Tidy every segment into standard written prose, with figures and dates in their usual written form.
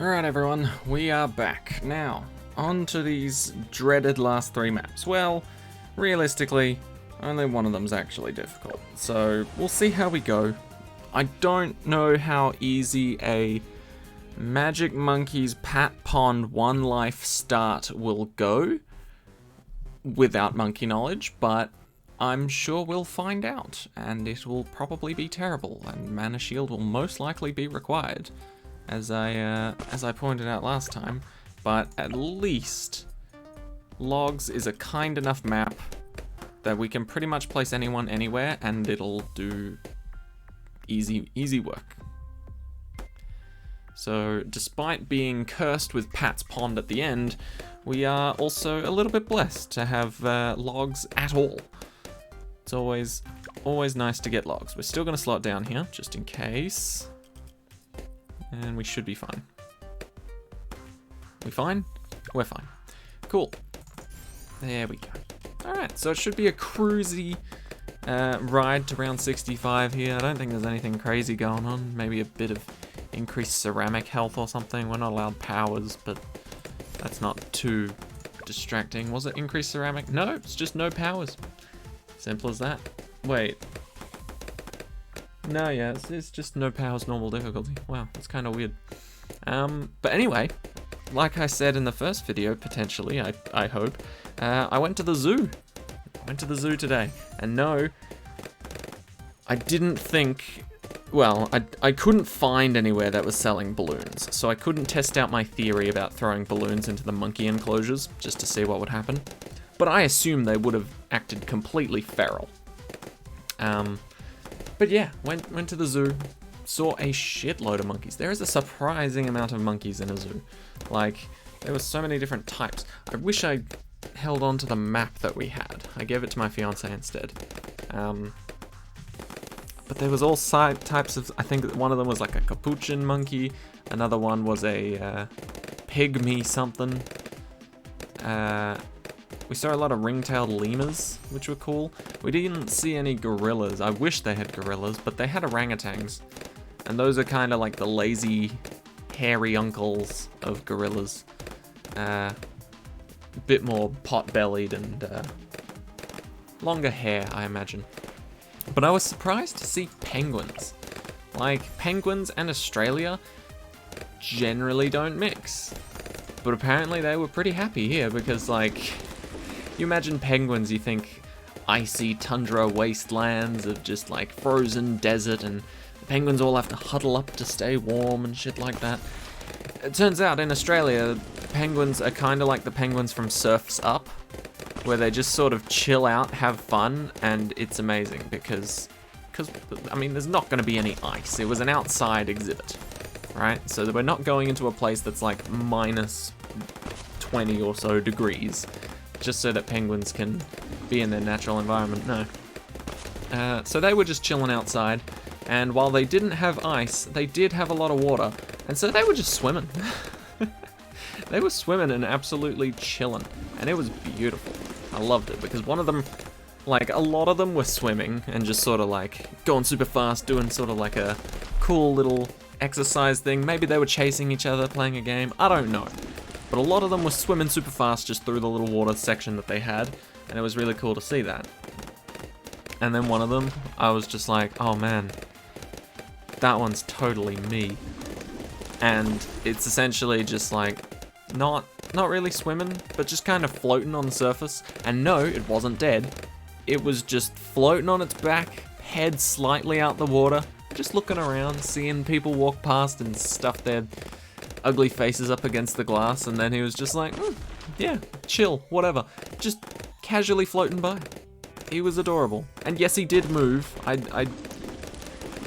Alright everyone, we are back. Now, on to these dreaded last three maps. Well, realistically, only one of them's actually difficult. So, we'll see how we go. I don't know how easy a Magic Monkey's Pat Pond 1 life start will go without monkey knowledge, but I'm sure we'll find out, and it will probably be terrible, and Mana Shield will most likely be required. As I pointed out last time, but at least Logs is a kind enough map that we can pretty much place anyone anywhere and it'll do easy work. So despite being cursed with Pat's Pond at the end, we are also a little bit blessed to have Logs at all. It's always nice to get Logs. We're still going to slow it down here just in case. And we should be fine. We fine? We're fine. Cool. There we go. Alright, so it should be a cruisy ride to round 65 here. I don't think there's anything crazy going on. Maybe a bit of increased ceramic health or something. We're not allowed powers, but that's not too distracting. Was it increased ceramic? No, it's just no powers. Simple as that. Wait. No, yeah, it's just no powers, normal difficulty. Wow, that's kind of weird. But anyway, like I said in the first video, potentially, I hope, I went to the zoo. Went to the zoo today. And no, I didn't think... Well, I couldn't find anywhere that was selling balloons, so I couldn't test out my theory about throwing balloons into the monkey enclosures, just to see what would happen. But I assume they would have acted completely feral. But yeah, went to the zoo, saw a shitload of monkeys. There is a surprising amount of monkeys in a zoo. Like, there were so many different types. I wish I held on to the map that we had. I gave it to my fiance instead. But there was all types of, I think one of them was like a capuchin monkey, another one was a pygmy something. We saw a lot of ringtail lemurs, which were cool. We didn't see any gorillas. I wish they had gorillas, but they had orangutans. And those are kind of like the lazy, hairy uncles of gorillas. A bit more pot-bellied and longer hair, I imagine. But I was surprised to see penguins. Like, penguins and Australia generally don't mix. But apparently they were pretty happy here because, like... You imagine penguins, you think icy tundra wastelands of just like frozen desert, and the penguins all have to huddle up to stay warm and shit like that. It turns out in Australia, penguins are kind of like the penguins from Surf's Up, where they just sort of chill out, have fun, and it's amazing because I mean, there's not going to be any ice. It was an outside exhibit, right? So we're not going into a place that's like minus 20 or so degrees. Just so that penguins can be in their natural environment, no. So they were just chilling outside, and while they didn't have ice, they did have a lot of water, and so they were just swimming. They were swimming and absolutely chilling, and it was beautiful. I loved it, because one of them, like, a lot of them were swimming, and just sort of like, going super fast, doing sort of like a cool little exercise thing. Maybe they were chasing each other, playing a game, I don't know. But a lot of them were swimming super fast just through the little water section that they had, and it was really cool to see that. And then one of them, I was just like, oh man, that one's totally me. And it's essentially just like, not really swimming, but just kind of floating on the surface. And no, it wasn't dead. It was just floating on its back, head slightly out the water, just looking around, seeing people walk past and stuff their ugly faces up against the glass, and then he was just like, yeah, chill, whatever. Just casually floating by. He was adorable. And yes, he did move. I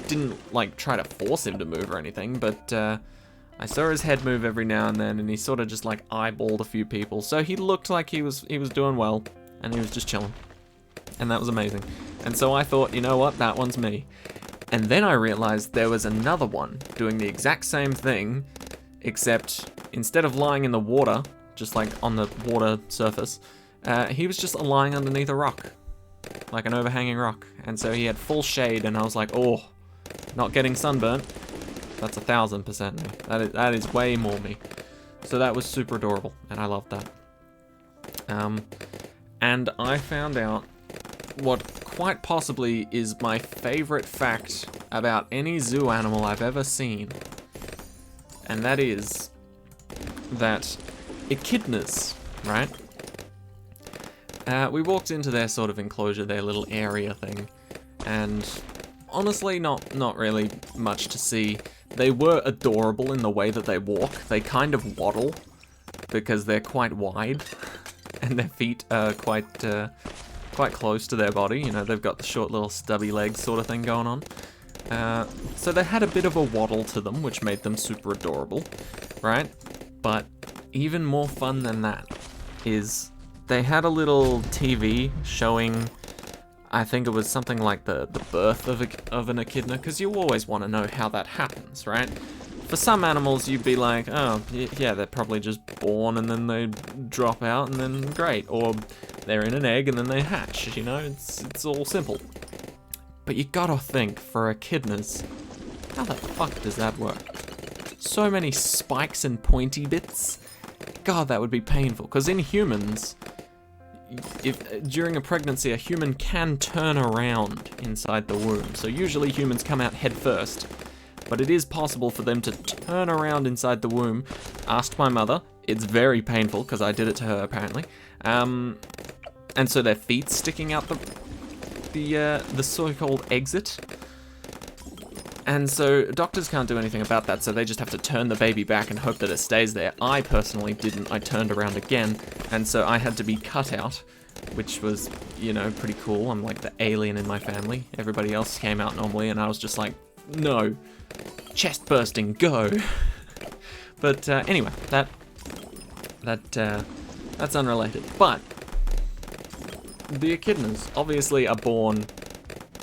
didn't, like, try to force him to move or anything, but I saw his head move every now and then, and he sort of just, like, eyeballed a few people. So he looked like he was doing well, and he was just chilling. And that was amazing. And so I thought, you know what, that one's me. And then I realized there was another one doing the exact same thing, except instead of lying in the water, just like on the water surface, he was just lying underneath a rock, like an overhanging rock. And so he had full shade, and I was like, oh, not getting sunburnt. That's 1000% me. That is way more me. So that was super adorable, and I loved that. And I found out what quite possibly is my favorite fact about any zoo animal I've ever seen. And that is that echidnas, right? We walked into their sort of enclosure, their little area thing, and honestly, not really much to see. They were adorable in the way that they walk. They kind of waddle because they're quite wide, and their feet are quite close to their body. You know, they've got the short little stubby legs sort of thing going on. So they had a bit of a waddle to them, which made them super adorable, right? But even more fun than that is they had a little TV showing, I think it was something like the birth of an echidna, because you always want to know how that happens, right? For some animals, you'd be like, oh, yeah, they're probably just born and then they drop out and then great. Or they're in an egg and then they hatch, you know? It's all simple. But you gotta think, for echidnas, how the fuck does that work? So many spikes and pointy bits. God, that would be painful. Because in humans, if during a pregnancy, a human can turn around inside the womb. So usually humans come out head first. But it is possible for them to turn around inside the womb. Asked my mother. It's very painful, because I did it to her, apparently. And so their feet sticking out the so-called exit. And so doctors can't do anything about that, so they just have to turn the baby back and hope that it stays there. I personally didn't. I turned around again, and so I had to be cut out, which was, you know, pretty cool. I'm like the alien in my family. Everybody else came out normally, and I was just like, no. Chest bursting, go. But anyway, that's unrelated. But the echidnas obviously are born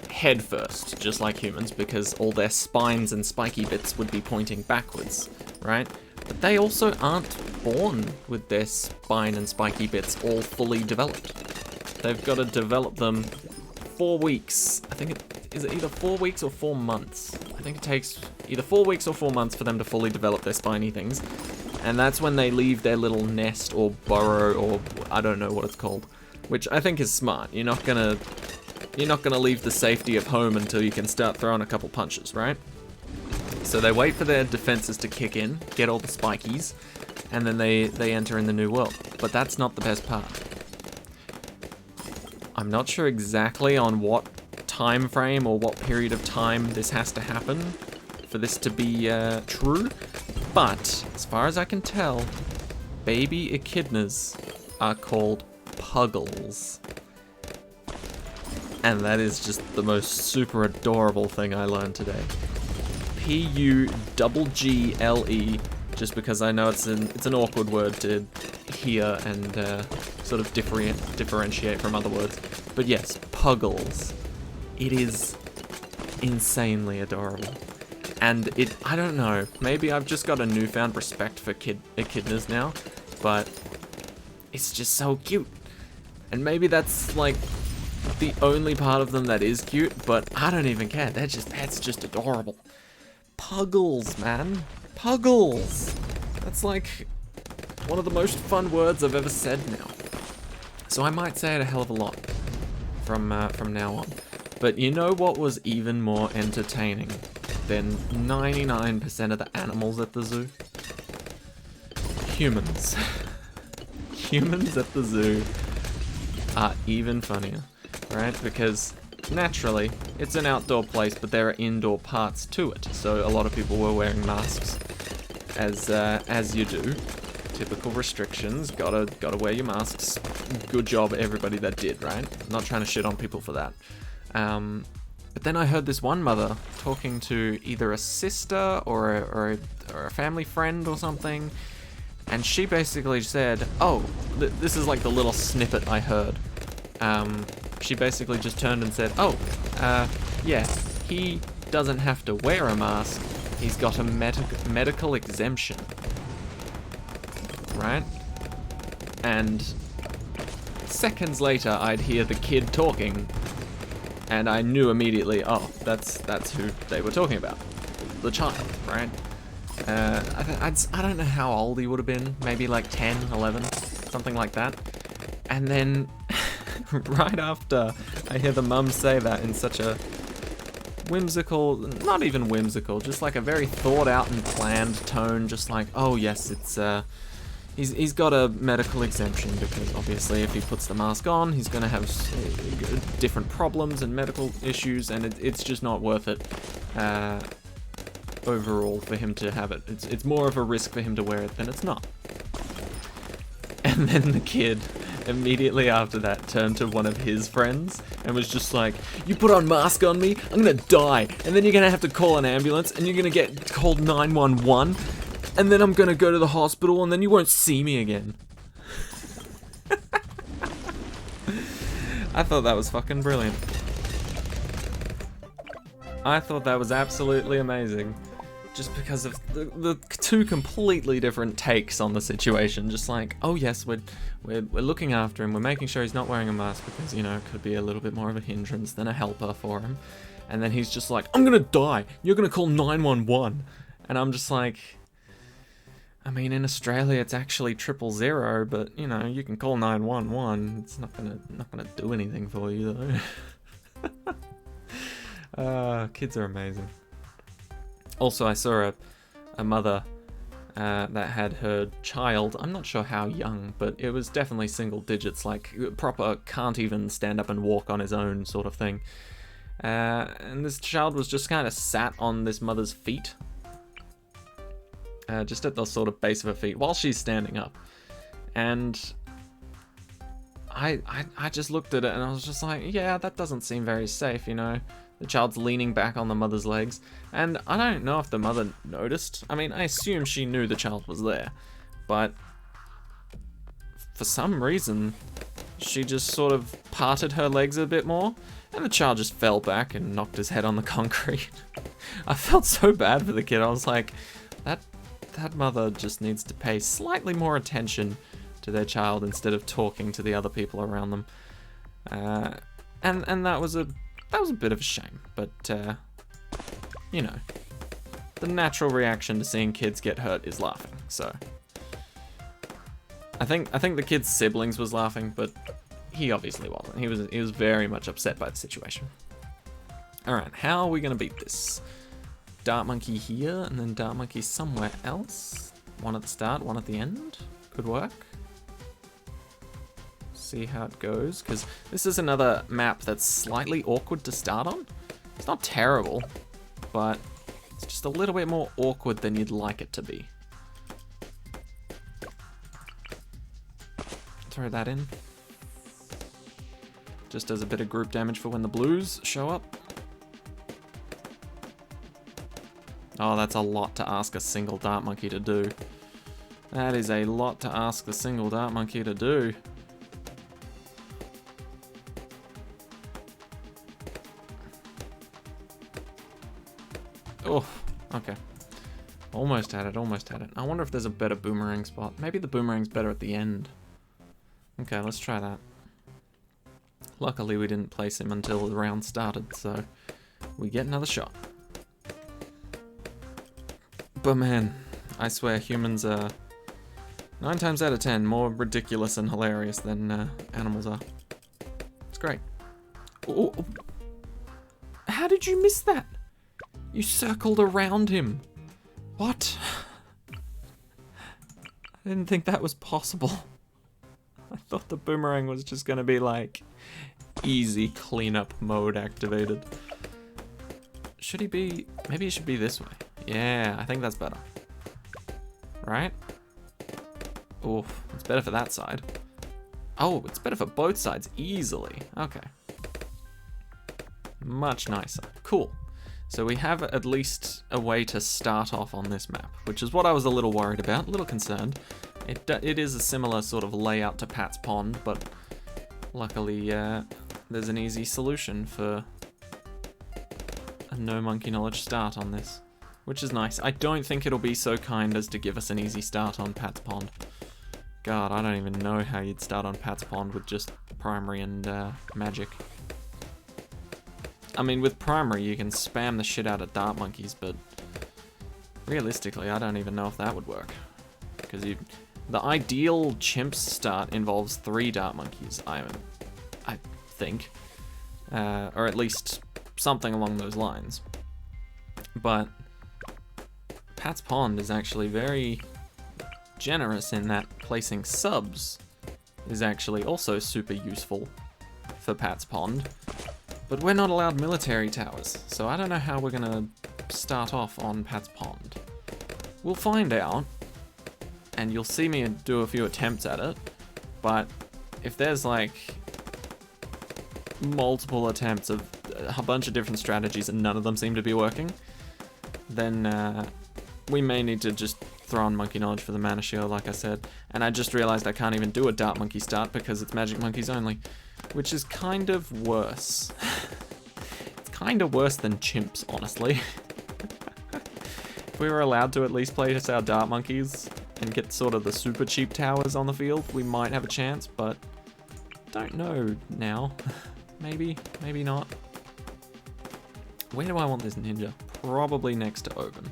head first, just like humans, because all their spines and spiky bits would be pointing backwards, right? But they also aren't born with their spine and spiky bits all fully developed. They've got to develop them 4 weeks. I think is it either 4 weeks or 4 months? I think it takes either 4 weeks or 4 months for them to fully develop their spiny things. And that's when they leave their little nest or burrow, or I don't know what it's called, which I think is smart. You're not gonna leave the safety of home until you can start throwing a couple punches, right? So they wait for their defenses to kick in, get all the spikies, and then they enter in the new world. But that's not the best part. I'm not sure exactly on what time frame or what period of time this has to happen for this to be true, but as far as I can tell, baby echidnas are called puggles. And that is just the most super adorable thing I learned today. Puggle, just because I know it's an awkward word to hear and sort of differentiate from other words. But yes, puggles. It is insanely adorable. And I don't know, maybe I've just got a newfound respect for echidnas now, but it's just so cute. And maybe that's like the only part of them that is cute, but I don't even care. That's just adorable. Puggles, man. Puggles. That's like one of the most fun words I've ever said now. So I might say it a hell of a lot from now on. But you know what was even more entertaining than 99% of the animals at the zoo? Humans. Humans at the zoo are even funnier, right? Because naturally, it's an outdoor place, but there are indoor parts to it. So a lot of people were wearing masks, as you do. Typical restrictions. Gotta wear your masks. Good job, everybody that did, right? Not trying to shit on people for that. But then I heard this one mother talking to either a sister or a family friend or something, and she basically said, "Oh, this is like the little snippet I heard." She basically just turned and said, "Oh, yeah, he doesn't have to wear a mask. He's got a medical exemption." Right? And seconds later, I'd hear the kid talking, and I knew immediately, oh, that's who they were talking about. the child, right? I don't know how old he would have been, maybe like 10, 11, something like that. And then right after I hear the mum say that in such a whimsical, not even whimsical, just like a very thought out and planned tone, just like, oh yes, it's he's got a medical exemption because obviously if he puts the mask on, he's gonna have different problems and medical issues, and it's just not worth it overall for him to have it. It's more of a risk for him to wear it than it's not. And then the kid immediately after that turned to one of his friends and was just like, you put on mask on me, I'm gonna die, and then you're gonna have to call an ambulance, and you're gonna get called 911, and then I'm gonna go to the hospital, and then you won't see me again. I thought that was fucking brilliant. I thought that was absolutely amazing. Just because of the two completely different takes on the situation. Just like, oh yes, we're looking after him, we're making sure he's not wearing a mask because, you know, it could be a little bit more of a hindrance than a helper for him. And then he's just like, I'm gonna die, you're gonna call 911. And I'm just like, I mean, in Australia it's actually 000, but you know, you can call 911. It's not gonna do anything for you though. Kids are amazing. Also, I saw a mother that had her child, I'm not sure how young, but it was definitely single digits, like proper can't even stand up and walk on his own sort of thing. And this child was just kind of sat on this mother's feet, just at the sort of base of her feet while she's standing up. And I just looked at it and I was just like, yeah, that doesn't seem very safe, you know. The child's leaning back on the mother's legs, and I don't know if the mother noticed. I mean, I assume she knew the child was there, but for some reason, she just sort of parted her legs a bit more, and the child just fell back and knocked his head on the concrete. I felt so bad for the kid. I was like, that mother just needs to pay slightly more attention to their child instead of talking to the other people around them. And that was a bit of a shame, but you know, the natural reaction to seeing kids get hurt is laughing. So I think the kid's siblings was laughing, but he obviously wasn't. He was very much upset by the situation. All right, how are we gonna beat this? Dart monkey here, and then dart monkey somewhere else. One at the start, one at the end. Could work. See how it goes, because this is another map that's slightly awkward to start on. It's not terrible, but it's just a little bit more awkward than you'd like it to be. Throw that in. Just as a bit of group damage for when the blues show up. Oh, that's a lot to ask a single dart monkey to do. That is a lot to ask the single dart monkey to do. Oh, okay. Almost had it, almost had it. I wonder if there's a better boomerang spot. Maybe the boomerang's better at the end. Okay, let's try that. Luckily we didn't place him until the round started, so we get another shot. But man, I swear humans are 9 times out of 10 more ridiculous and hilarious than animals are. It's great. Oh, oh. How did you miss that? You circled around him. What? I didn't think that was possible. I thought the boomerang was just gonna be like easy cleanup mode activated. Should he be? Maybe he should be this way. Yeah, I think that's better. Right? Oh, it's better for that side. Oh, it's better for both sides easily. Okay. Much nicer. Cool. So we have at least a way to start off on this map, which is what I was a little worried about, a little concerned. It is a similar sort of layout to Pat's Pond, but luckily there's an easy solution for a no monkey knowledge start on this, which is nice. I don't think it'll be so kind as to give us an easy start on Pat's Pond. God, I don't even know how you'd start on Pat's Pond with just primary and magic. I mean, with primary, you can spam the shit out of dart monkeys, but realistically, I don't even know if that would work. Because the ideal chimp start involves 3 dart monkeys, I think. Or at least something along those lines. But Pat's Pond is actually very generous in that placing subs is actually also super useful for Pat's Pond. But we're not allowed military towers, so I don't know how we're gonna start off on Pat's Pond. We'll find out, and you'll see me do a few attempts at it, but if there's like multiple attempts of a bunch of different strategies and none of them seem to be working, then we may need to just throw on Monkey Knowledge for the Mana Shield, like I said. And I just realized I can't even do a Dart Monkey start because it's Magic Monkeys only, which is kind of worse. It's kind of worse than chimps, honestly. If we were allowed to at least play just our Dart Monkeys and get sort of the super cheap towers on the field, we might have a chance, but don't know now. Maybe, maybe not. Where do I want this ninja? Probably next to Oben.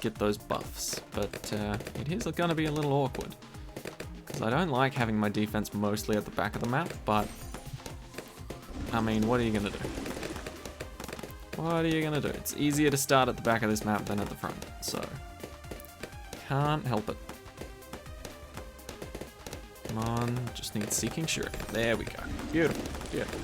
Get those buffs, but it is going to be a little awkward. Because I don't like having my defense mostly at the back of the map, but I mean, what are you going to do? What are you going to do? It's easier to start at the back of this map than at the front, so can't help it. Come on, just need Seeking Shuriken. There we go. Beautiful, beautiful.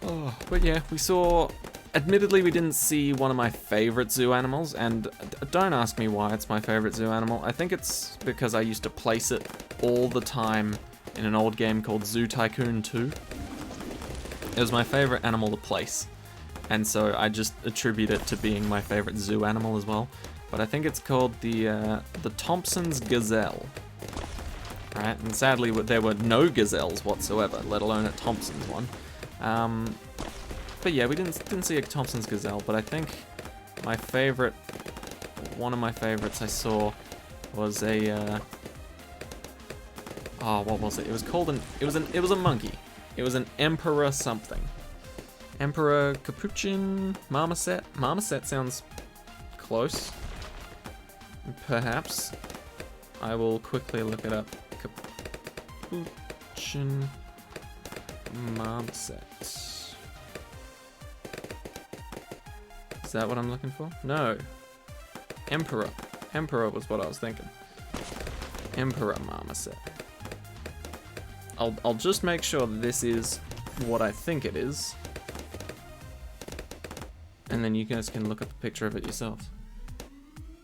Oh, but yeah, we saw... Admittedly, we didn't see one of my favorite zoo animals, and don't ask me why it's my favorite zoo animal. I think it's because I used to place it all the time in an old game called Zoo Tycoon 2. It was my favorite animal to place, and so I just attribute it to being my favorite zoo animal as well. But I think it's called the Thompson's Gazelle. Right, and sadly there were no gazelles whatsoever, let alone a Thompson's one. But yeah, we didn't see a Thompson's Gazelle, but I think my favorite, one of my favorites I saw was a, oh, what was it? It was called it was a monkey. It was an Emperor something. Emperor Capuchin Marmoset? Marmoset sounds close. Perhaps. I will quickly look it up. Capuchin Marmoset. Is that what I'm looking for? No. Emperor. Emperor was what I was thinking. Emperor Marmoset. I'll just make sure this is what I think it is. And then you guys can look at the picture of it yourselves.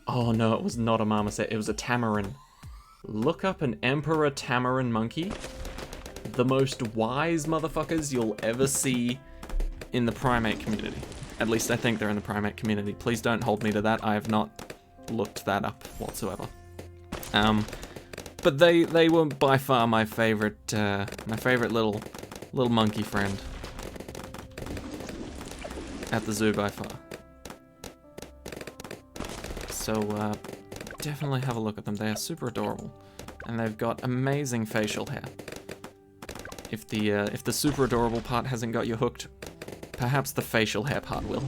Oh no, it was not a marmoset, it was a tamarin. Look up an Emperor Tamarin monkey. The most wise motherfuckers you'll ever see in the primate community. At least I think they're in the primate community. Please don't hold me to that. I have not looked that up whatsoever. But they were by far my favorite little monkey friend at the zoo by far. So definitely have a look at them. They are super adorable, and they've got amazing facial hair. If the super adorable part hasn't got you hooked, perhaps the facial hair part will.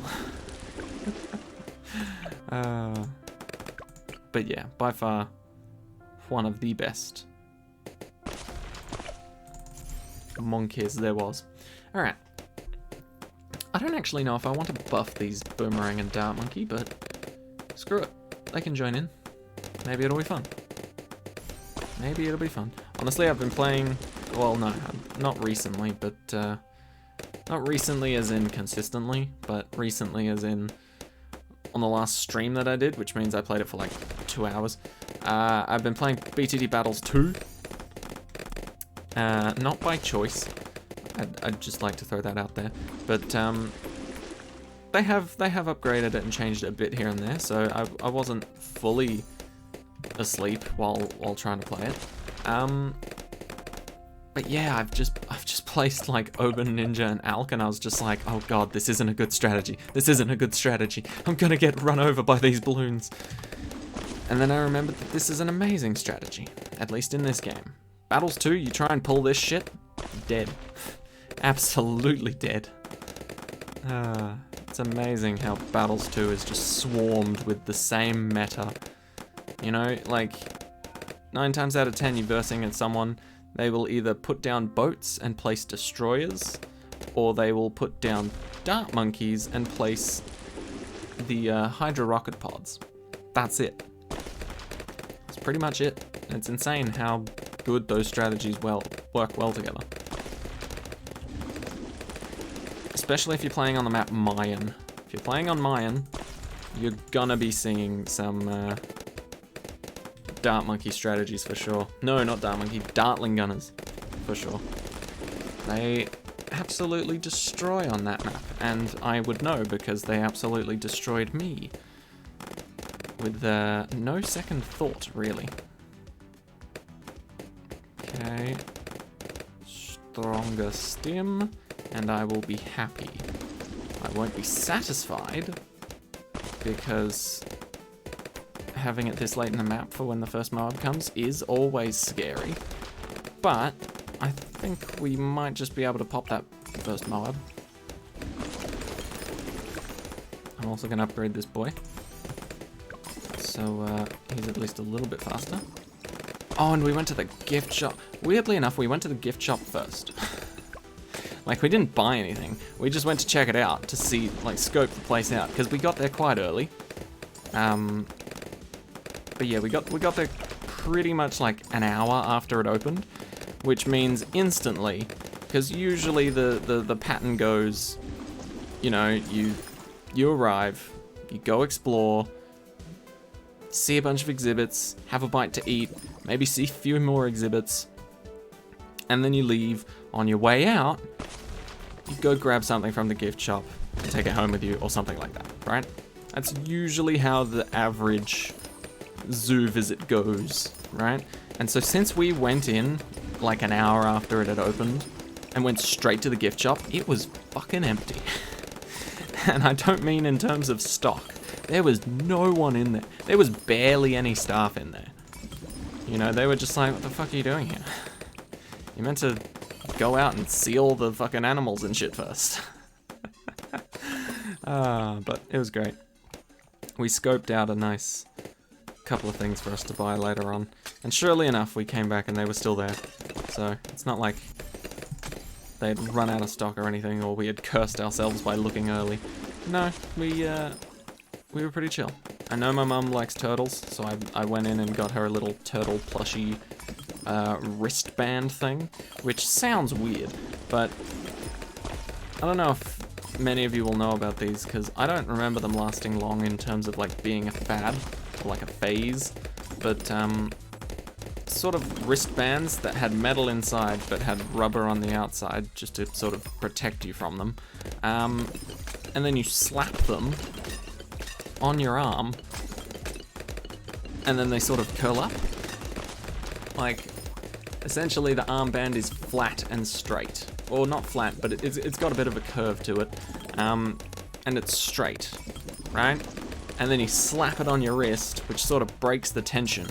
But yeah, by far one of the best monkeys there was. Alright. I don't actually know if I want to buff these Boomerang and Dart Monkey, but screw it. They can join in. Maybe it'll be fun. Maybe it'll be fun. Honestly, I've been playing... Well, no, not recently, but... not recently as in consistently, but recently as in on the last stream that I did, which means I played it for like 2 hours. I've been playing BTD Battles 2. Not by choice. I'd just like to throw that out there. But they have upgraded it and changed it a bit here and there, so I wasn't fully asleep while trying to play it. But yeah, I've just placed like Oben, Ninja, and Alk, and I was just like, oh god, this isn't a good strategy. This isn't a good strategy. I'm gonna get run over by these balloons. And then I remembered that this is an amazing strategy, at least in this game. Battles 2, you try and pull this shit, dead. Absolutely dead. It's amazing how Battles 2 is just swarmed with the same meta. You know, like, 9 times out of 10 you're versing at someone, they will either put down boats and place destroyers, or they will put down dart monkeys and place the Hydra rocket pods. That's it. That's pretty much it. It's insane how good those strategies work well together. Especially if you're playing on the map Mayan. If you're playing on Mayan, you're gonna be seeing some dart monkey strategies for sure. No, not dart monkey, dartling gunners for sure. They absolutely destroy on that map, and I would know because they absolutely destroyed me with no second thought, really. Okay, stronger stim, and I will be happy. I won't be satisfied because having it this late in the map for when the first mob comes is always scary, but I think we might just be able to pop that first Moab. I'm also going to upgrade this boy, so he's at least a little bit faster. Oh, and we went to the gift shop. Weirdly enough, we went to the gift shop first. Like, we didn't buy anything. We just went to check it out to see, like, scope the place out, because we got there quite early. But yeah, we got there pretty much like an hour after it opened, which means instantly, because usually the pattern goes, you know, you arrive, you go explore, see a bunch of exhibits, have a bite to eat, maybe see a few more exhibits, and then you leave. On your way out, you go grab something from the gift shop and take it home with you, or something like that, right? That's usually how the average zoo visit goes, right? And so since we went in like an hour after it had opened and went straight to the gift shop, it was fucking empty. And I don't mean in terms of stock. There was no one in there. There was barely any staff in there. You know, they were just like, what the fuck are you doing here? You meant to go out and see all the fucking animals and shit first. But it was great. We scoped out a nice couple of things for us to buy later on, and surely enough we came back and they were still there, so it's not like they had run out of stock or anything, or we had cursed ourselves by looking early. No, we were pretty chill. I know my mum likes turtles, so I went in and got her a little turtle plushie wristband thing, which sounds weird, but I don't know if many of you will know about these, because I don't remember them lasting long in terms of like being a fad, or like a phase, but sort of wristbands that had metal inside but had rubber on the outside just to sort of protect you from them, and then you slap them on your arm and then they sort of curl up. Like, essentially the armband is flat and straight, or not flat, but it's got a bit of a curve to it, and it's straight, right? And then you slap it on your wrist, which sort of breaks the tension,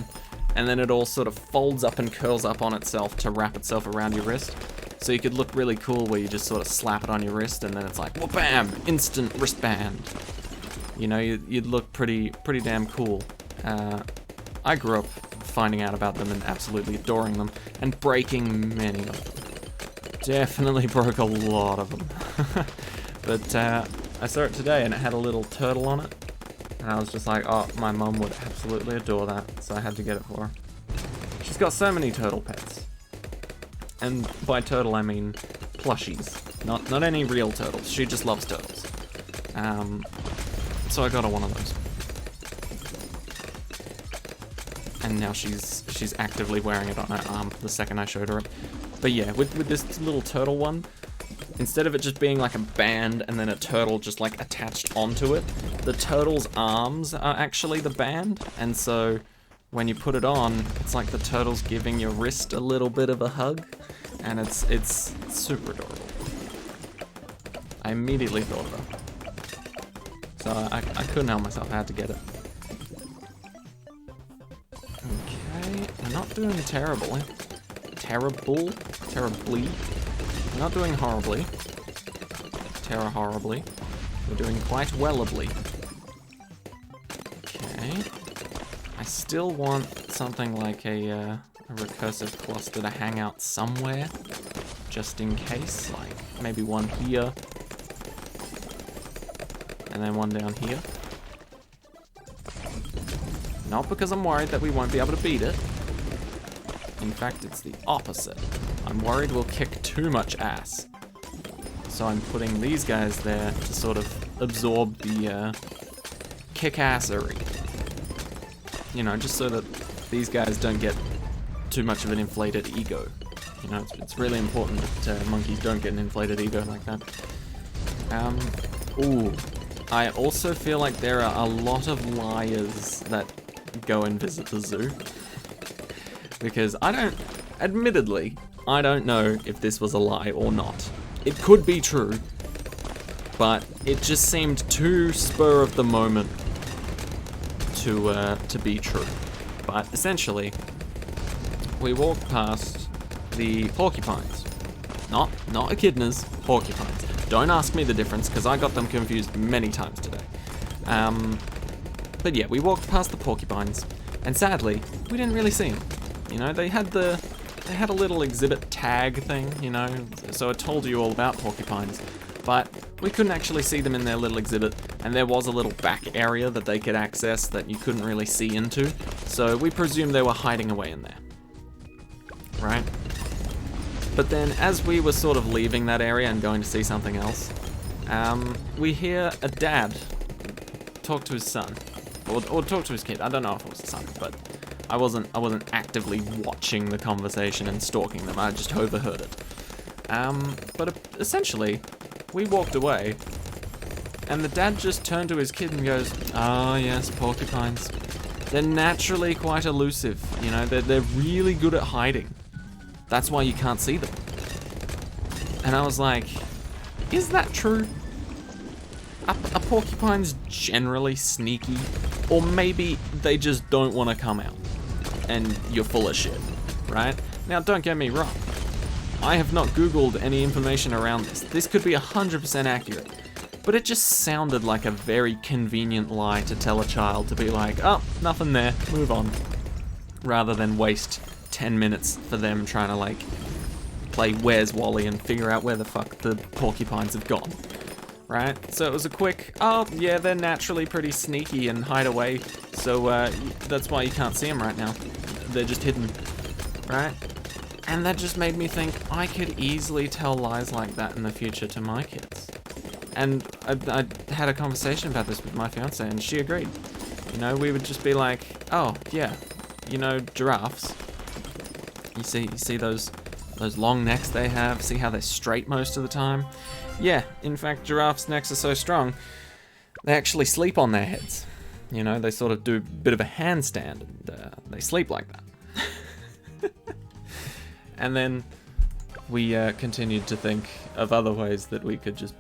and then it all sort of folds up and curls up on itself to wrap itself around your wrist. So you could look really cool where you just sort of slap it on your wrist and then it's like, well, bam, instant wristband. You know, you'd look pretty damn cool. I grew up finding out about them and absolutely adoring them, and breaking many of them. Definitely broke a lot of them. But I saw it today and it had a little turtle on it. And I was just like, oh, my mum would absolutely adore that, so I had to get it for her. She's got so many turtle pets. And by turtle, I mean plushies. Not any real turtles. She just loves turtles. So I got her one of those. And now she's actively wearing it on her arm the second I showed her it. But yeah, with this little turtle one, instead of it just being like a band and then a turtle just like attached onto it, the turtle's arms are actually the band, and so when you put it on, it's like the turtle's giving your wrist a little bit of a hug, and it's super adorable. I immediately thought of her. So I couldn't help myself, I had to get it. Okay, we're not doing terribly. Terribly. We're not doing horribly. Horribly. We're doing quite wellably. Okay. I still want something like a recursive cluster to hang out somewhere, just in case. Like, maybe one here, and then one down here. Not because I'm worried that we won't be able to beat it. In fact, it's the opposite. I'm worried we'll kick too much ass. So I'm putting these guys there to sort of absorb the kick-assery. You know, just so that these guys don't get too much of an inflated ego. You know, it's really important that monkeys don't get an inflated ego like that. Ooh. I also feel like there are a lot of liars that go and visit the zoo. Because admittedly, I don't know if this was a lie or not. It could be true, but it just seemed too spur of the moment to be true. But essentially, we walked past the porcupines. Not echidnas, porcupines. Don't ask me the difference, because I got them confused many times today. But yeah, we walked past the porcupines, and sadly, we didn't really see them. You know, they had a little exhibit tag thing, you know, so it told you all about porcupines, but we couldn't actually see them in their little exhibit, and there was a little back area that they could access that you couldn't really see into, so we presumed they were hiding away in there. Right? But then, as we were sort of leaving that area and going to see something else, we hear a dad talk to his son, or talk to his kid. I don't know if it was his son, but I wasn't actively watching the conversation and stalking them. I just overheard it. But essentially, we walked away, and the dad just turned to his kid and goes, "Ah, yes, porcupines. They're naturally quite elusive. You know, they're really good at hiding. That's why you can't see them." And I was like, is that true? Are porcupines generally sneaky? Or maybe they just don't want to come out and you're full of shit, right? Now, don't get me wrong. I have not Googled any information around this. This could be 100% accurate. But it just sounded like a very convenient lie to tell a child to be like, oh, nothing there, move on. Rather than waste 10 minutes for them trying to, like, play Where's Wally and figure out where the fuck the porcupines have gone. Right? So it was a quick, oh, yeah, they're naturally pretty sneaky and hide away, so that's why you can't see them right now. They're just hidden. Right? And that just made me think I could easily tell lies like that in the future to my kids. And I had a conversation about this with my fiance, and she agreed. You know, we would just be like, oh, yeah, you know, giraffes. You see those long necks they have? See how they're straight most of the time? Yeah, in fact, giraffes' necks are so strong, they actually sleep on their heads. You know, they sort of do a bit of a handstand, and they sleep like that. And then we continued to think of other ways that we could just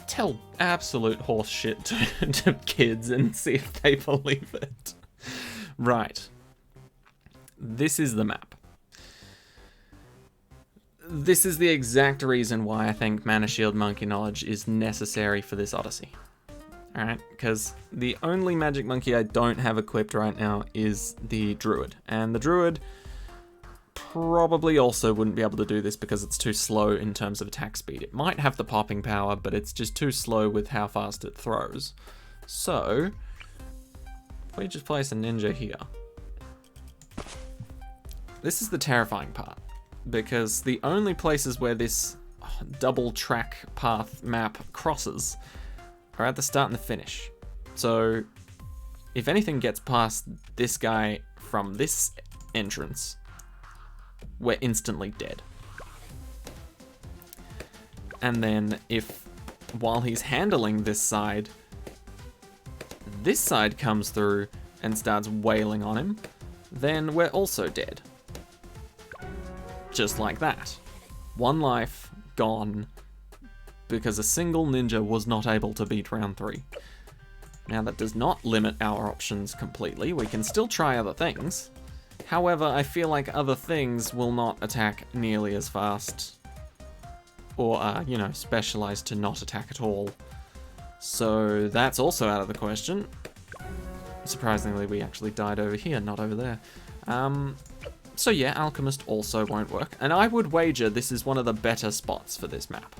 tell absolute horse shit to kids and see if they believe it. Right. This is the map. This is the exact reason why I think Mana Shield Monkey Knowledge is necessary for this Odyssey. Alright, because the only magic monkey I don't have equipped right now is the Druid. And the Druid probably also wouldn't be able to do this because it's too slow in terms of attack speed. It might have the popping power, but it's just too slow with how fast it throws. So, if we just place a ninja here. This is the terrifying part, because the only places where this double track path map crosses are at the start and the finish. So, if anything gets past this guy from this entrance, we're instantly dead. And then if, while he's handling this side comes through and starts wailing on him, then we're also dead. Just like that. One life gone because a single ninja was not able to beat round 3. Now that does not limit our options completely. We can still try other things. However, I feel like other things will not attack nearly as fast, or are, you know, specialized to not attack at all. So that's also out of the question. Surprisingly, we actually died over here, not over there. So yeah, Alchemist also won't work. And I would wager this is one of the better spots for this map.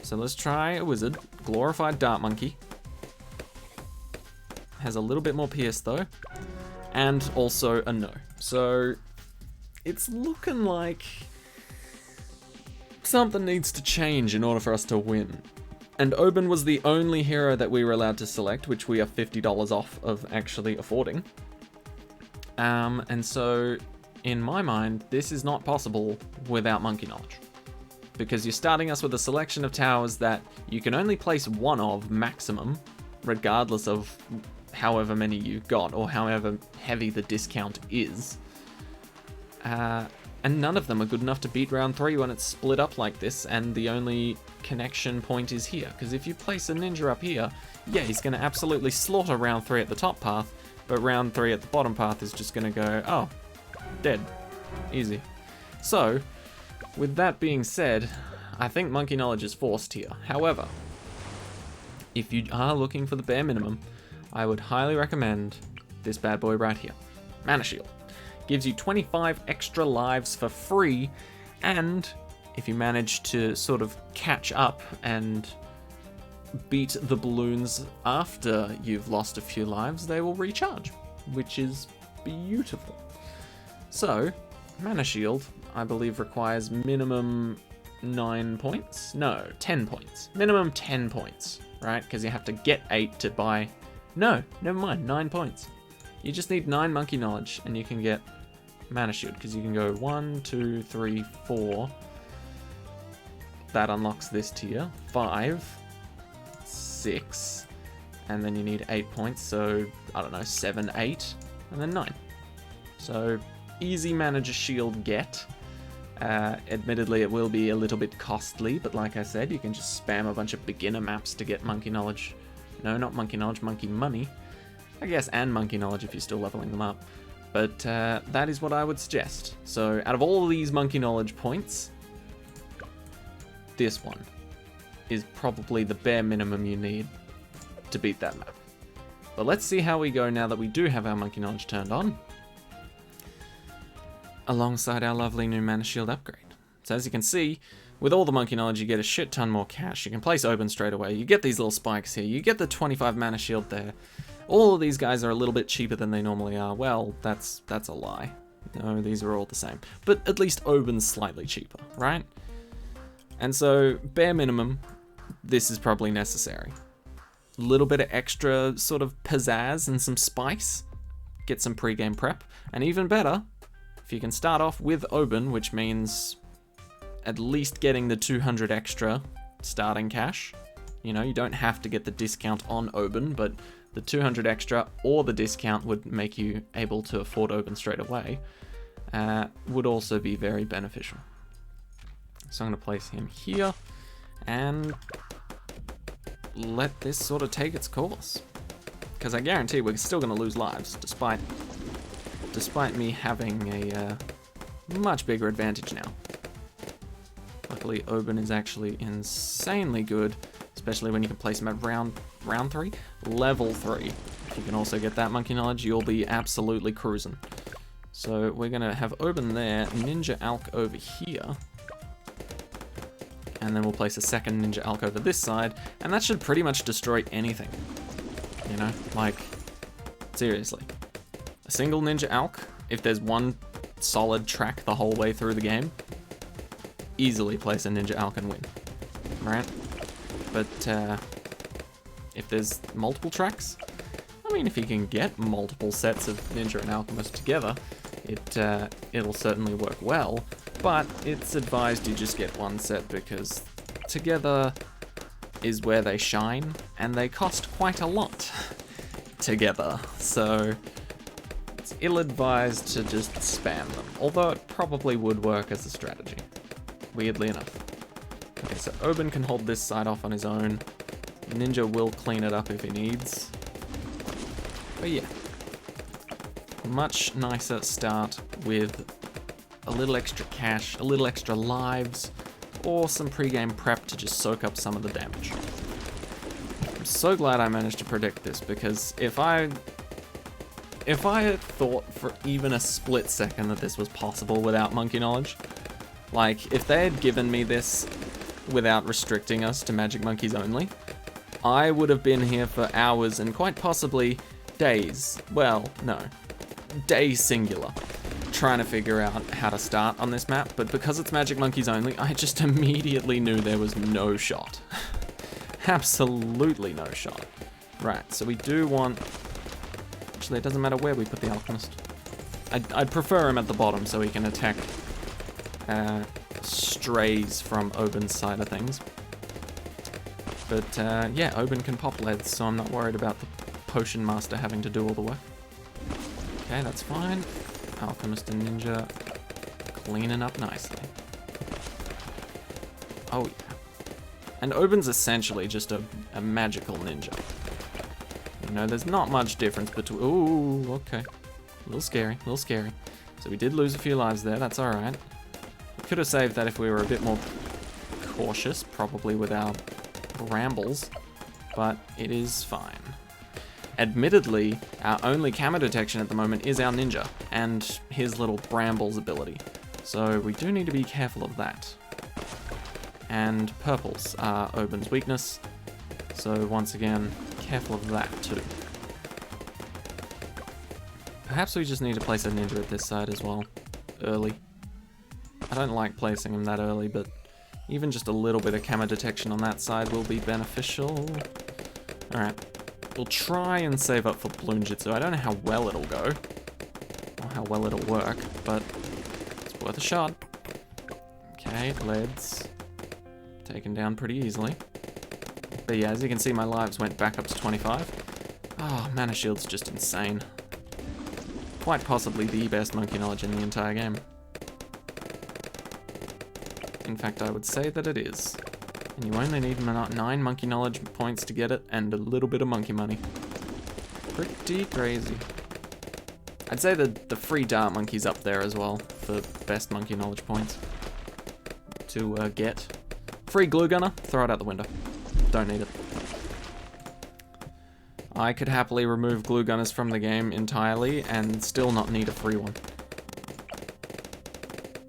So let's try a Wizard. Glorified Dart Monkey. Has a little bit more PS though. And also a no. So it's looking like something needs to change in order for us to win. And Oban was the only hero that we were allowed to select, which we are $50 off of actually affording. And so, in my mind, this is not possible without Monkey Knowledge. Because you're starting us with a selection of towers that you can only place one of maximum, regardless of however many you got, or however heavy the discount is. And none of them are good enough to beat round 3 when it's split up like this, and the only connection point is here. Because if you place a ninja up here, yeah, he's going to absolutely slaughter round 3 at the top path, but round 3 at the bottom path is just going to go, oh, dead. Easy. So, with that being said, I think Monkey Knowledge is forced here. However, if you are looking for the bare minimum, I would highly recommend this bad boy right here. Mana Shield. Gives you 25 extra lives for free, and if you manage to sort of catch up and beat the balloons after you've lost a few lives, they will recharge, which is beautiful. So, Mana Shield, I believe, requires minimum 9 points? No, 10 points. Minimum 10 points, right? Because you have to get 8 to buy... No, never mind, 9 points. You just need 9 Monkey Knowledge, and you can get Mana Shield, because you can go 1, 2, 3, 4. That unlocks this tier. 5, 6, and then you need 8 points, so, I don't know, 7, 8, and then 9. So, easy Manager Shield get. Admittedly, it will be a little bit costly, but like I said, you can just spam a bunch of beginner maps to get Monkey Knowledge. No, not Monkey Knowledge, Monkey Money. I guess, and Monkey Knowledge if you're still leveling them up. But that is what I would suggest. So, out of all of these Monkey Knowledge points, this one is probably the bare minimum you need to beat that map. But let's see how we go now that we do have our Monkey Knowledge turned on, alongside our lovely new Mana Shield upgrade. So as you can see, with all the Monkey Knowledge, you get a shit ton more cash. You can place Oban straight away. You get these little spikes here. You get the 25 Mana Shield there. All of these guys are a little bit cheaper than they normally are. Well, that's a lie. No, these are all the same. But at least Oban's slightly cheaper, right? And so, bare minimum, this is probably necessary. A little bit of extra sort of pizzazz and some spice. Get some pre-game prep. And even better, if you can start off with Oban, which means at least getting the 200 extra starting cash. You know, you don't have to get the discount on Oban, but the 200 extra or the discount would make you able to afford Oban straight away. Would also be very beneficial. So I'm going to place him here and let this sort of take its course. Because I guarantee we're still going to lose lives, despite me having a much bigger advantage now. Luckily, Oban is actually insanely good, especially when you can place him at round 3? Level 3. If you can also get that Monkey Knowledge, you'll be absolutely cruising. So we're going to have Oban there, Ninja Alk over here, and then we'll place a second Ninja Alk over this side, and that should pretty much destroy anything. You know, like, seriously. A single Ninja Alk, if there's one solid track the whole way through the game, easily place a Ninja Alk and win, right? But if there's multiple tracks, I mean, if you can get multiple sets of Ninja and Alchemist together, it'll certainly work well, but it's advised you just get one set because together is where they shine, and they cost quite a lot together, so it's ill-advised to just spam them, although it probably would work as a strategy, weirdly enough. Okay, so Oban can hold this side off on his own. Ninja will clean it up if he needs. But yeah, much nicer start with a little extra cash, a little extra lives, or some pre-game prep to just soak up some of the damage. so glad I managed to predict this, because if I had thought for even a split second that this was possible without monkey knowledge, like, if they had given me this without restricting us to magic monkeys only, I would have been here for hours and quite possibly days. Well, no. Days singular. Trying to figure out how to start on this map, but because it's magic monkeys only, I just immediately knew there was no shot. Absolutely no shot. Right, so we do want... Actually, it doesn't matter where we put the alchemist. I'd prefer him at the bottom so he can attack strays from Oben's side of things. But yeah, Oben can pop leads, so I'm not worried about the potion master having to do all the work. Okay, that's fine. Alchemist and ninja cleaning up nicely. Oh yeah. And Oben's essentially just a magical ninja. You know, there's not much difference between... Ooh, okay. A little scary, a little scary. So we did lose a few lives there, that's alright. We could have saved that if we were a bit more cautious, probably with our brambles, but it is fine. Admittedly, our only camo detection at the moment is our ninja, and his little brambles ability. So we do need to be careful of that. And purples are Oben's weakness, so once again, careful of that too. Perhaps we just need to place a ninja at this side as well, early. I don't like placing him that early, but even just a little bit of camo detection on that side will be beneficial. Alright, we'll try and save up for Balloon Jitsu. I don't know how well it'll go, or how well it'll work, but it's worth a shot. Okay, leads. Taken down pretty easily. But yeah, as you can see, my lives went back up to 25. Oh, Mana Shield's just insane. Quite possibly the best monkey knowledge in the entire game. In fact, I would say that it is. And you only need 9 monkey knowledge points to get it, and a little bit of monkey money. Pretty crazy. I'd say that the free dart monkey's up there as well, for best monkey knowledge points to get. Free glue gunner, throw it out the window. Don't need it. I could happily remove glue gunners from the game entirely and still not need a free one.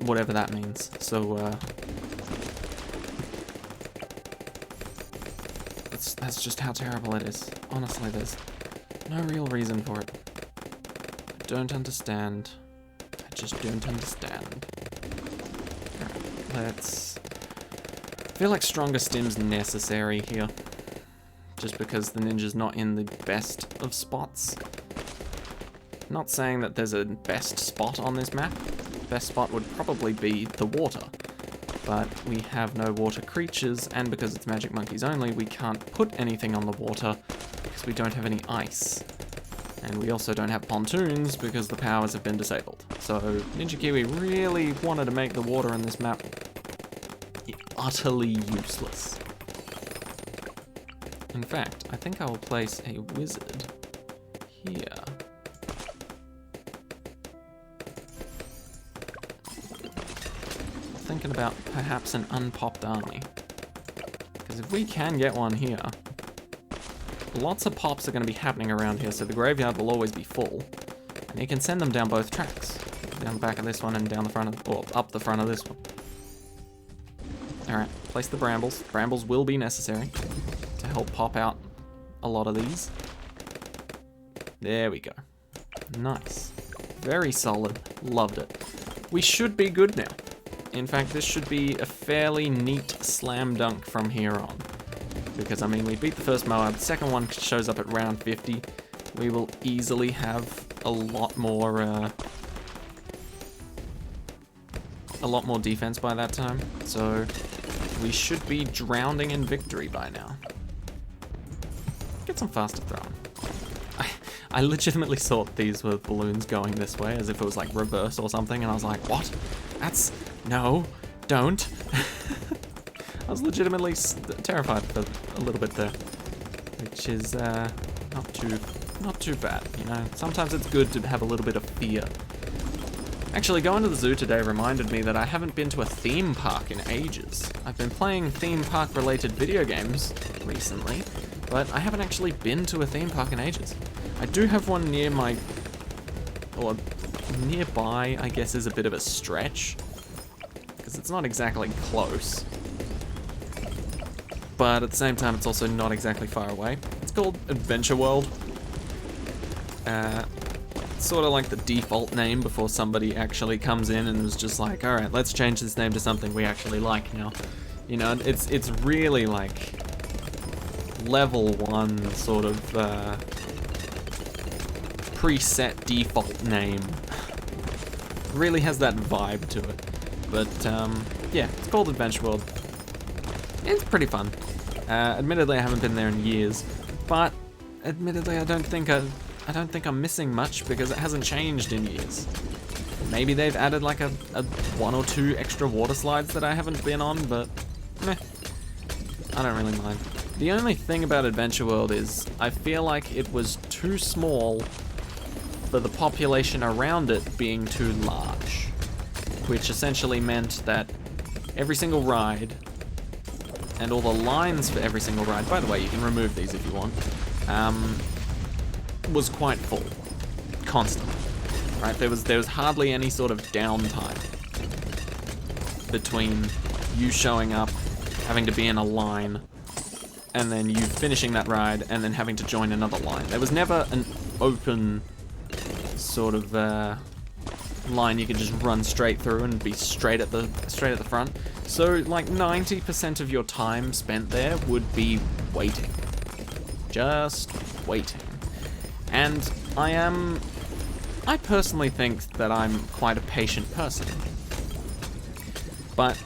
Whatever that means. So, that's just how terrible it is. Honestly, there's no real reason for it. I don't understand. I just don't understand. Alright, let's... I feel like stronger stim's necessary here. Just because the ninja's not in the best of spots. Not saying that there's a best spot on this map. Best spot would probably be the water. But we have no water creatures, and because it's magic monkeys only, we can't put anything on the water because we don't have any ice. And we also don't have pontoons because the powers have been disabled. So Ninja Kiwi really wanted to make the water in this map utterly useless. In fact, I think I will place a wizard here. Thinking about perhaps an unpopped army. Because if we can get one here, lots of pops are going to be happening around here, so the graveyard will always be full. And you can send them down both tracks. Down the back of this one and down the front of, or up the front of this one. Alright, place the brambles. Brambles will be necessary to help pop out a lot of these. There we go. Nice. Very solid. Loved it. We should be good now. In fact, this should be a fairly neat slam dunk from here on. Because, I mean, we beat the first Moab. The second one shows up at round 50. We will easily have a lot more defense by that time. So, we should be drowning in victory by now. Get some faster throwing. I legitimately thought these were balloons going this way, as if it was like reverse or something, and I was like, what? That's... no, don't. I was legitimately terrified for a little bit there, which is not too bad, you know. Sometimes it's good to have a little bit of fear. Actually, going to the zoo today reminded me that I haven't been to a theme park in ages. I've been playing theme park related video games recently, but I haven't actually been to a theme park in ages. I do have one near my, or nearby, I guess is a bit of a stretch, because it's not exactly close. But at the same time, it's also not exactly far away. It's called Adventure World. Sort of like the default name before somebody actually comes in and was just like, all right, let's change this name to something we actually like now. You know, it's really like level 1 sort of preset default name. Really has that vibe to it. But yeah, it's called Adventure World. It's pretty fun. Admittedly, I haven't been there in years, but admittedly, I don't think I'm missing much because it hasn't changed in years. Maybe they've added like a 1 or 2 extra water slides that I haven't been on, but meh, I don't really mind. The only thing about Adventure World is I feel like it was too small for the population around it being too large, which essentially meant that every single ride and all the lines for every single ride, by the way, you can remove these if you want, was quite full, constantly, right? There was hardly any sort of downtime between you showing up, having to be in a line, and then you finishing that ride, and then having to join another line. There was never an open sort of line you could just run straight through and be straight at the front. So like 90% of your time spent there would be waiting, just waiting. And I personally think that I'm quite a patient person. But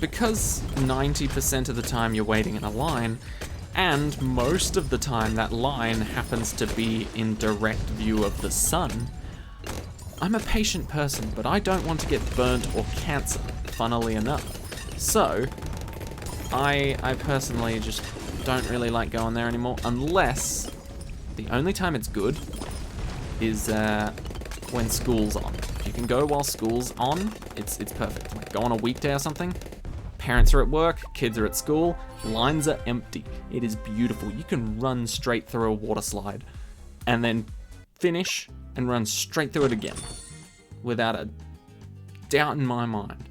because 90% of the time you're waiting in a line, and most of the time that line happens to be in direct view of the sun, I'm a patient person, but I don't want to get burnt or cancer, funnily enough. So, I personally just don't really like going there anymore, unless the only time it's good is when school's on. If you can go while school's on, it's perfect. Like go on a weekday or something, parents are at work, kids are at school, lines are empty. It is beautiful. You can run straight through a water slide and then finish and run straight through it again without a doubt in my mind.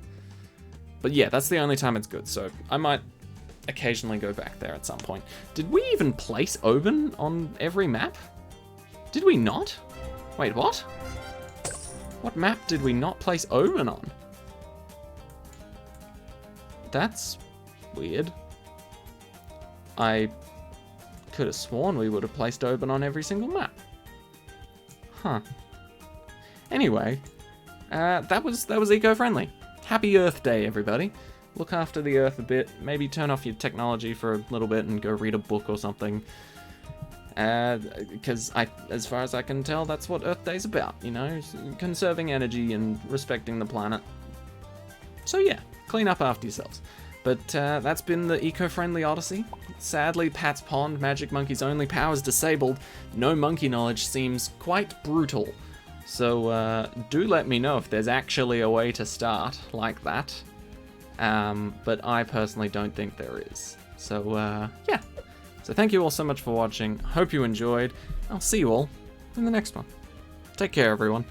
But yeah, that's the only time it's good, so I might occasionally go back there at some point. Did we even place Oban on every map? Did we not? Wait, what? What map did we not place Oban on? That's weird. I could have sworn we would have placed Oban on every single map. Huh. Anyway, that was eco-friendly. Happy Earth Day, everybody. Look after the Earth a bit. Maybe turn off your technology for a little bit and go read a book or something. Because as far as I can tell, that's what Earth Day's about, you know? Conserving energy and respecting the planet. So yeah, clean up after yourselves. But that's been the eco-friendly Odyssey. Sadly, Pat's Pond, Magic Monkey's only power is disabled. No monkey knowledge seems quite brutal. So do let me know if there's actually a way to start like that. But I personally don't think there is. So yeah. So thank you all so much for watching. Hope you enjoyed. I'll see you all in the next one. Take care, everyone.